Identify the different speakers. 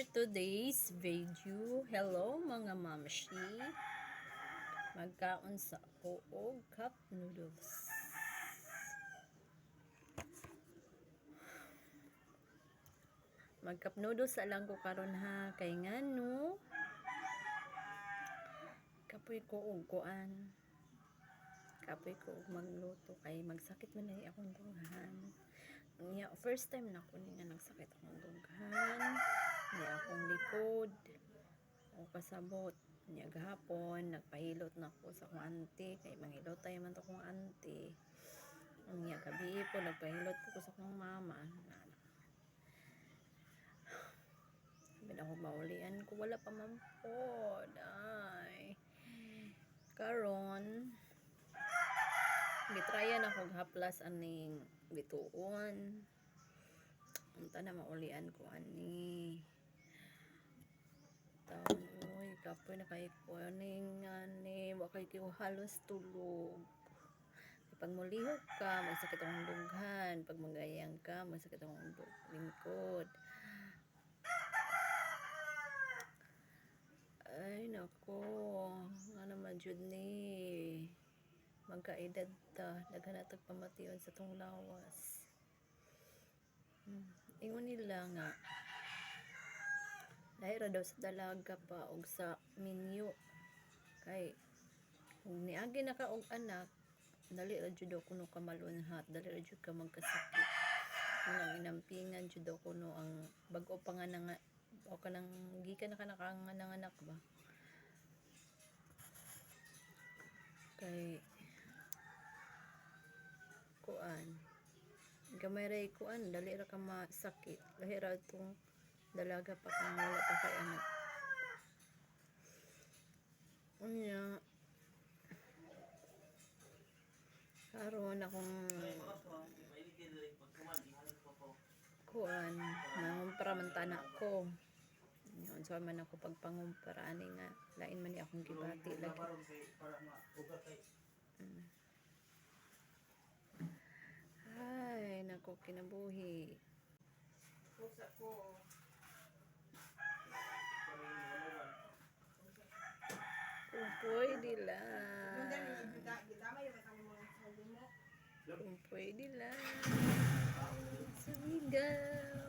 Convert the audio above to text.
Speaker 1: For today's video, hello mga mamshi. Magkaon sa ako og cup noodles. Mag-cup noodles sa lang ko karon ha kay ngano kapoy ko og kuan. Kapoy ko og magluto kay magsakit man ay akong dunghan. Niya first time na ko nga nagsakit akong dunghan. Niya akong likod. O kasabot niya gahapon nagpahilot na ko sa akong auntie kay manghilot tayo man to akong auntie. Niya gabi po nagpahilot po ko sa akong mama. Sabi na ko maulian ko wala pa man po. Ay. Karon gitryan ako haplas aning bituon. Unta na maulian ko ani. Taon oy kapoy na kay ko ani wa kay ko halos tulog. Pag mulihok ka magsakit ang dughan, pag magayang ka magsakit ang lingkod. Ay nako, nga naman jud ni magkaedad ta, daghan na tag pamation sa tong lawas. Ingon nila nga dahil ra daw sa dalaga pa og sa minyo kay kung niagi na ka og anak dali ra jud kuno ka malunhat, dali ra jud ka magkasakit. Nang inampingan jud kuno ang bag-o pa nga nga o kanang gikan na ka nakanganak ba kay kuan gamay ra kuan dali ra ka masakit lahi ra tong dalaga pa kang wala pa kay anak unya karon akong kuan nangumpara man tanak ko yun so man ako pagpangumpara ani nga lain man ni akong gibati lagi ay nako kinabuhi pusa ko kung pwede lang kung pwede lang sumigaw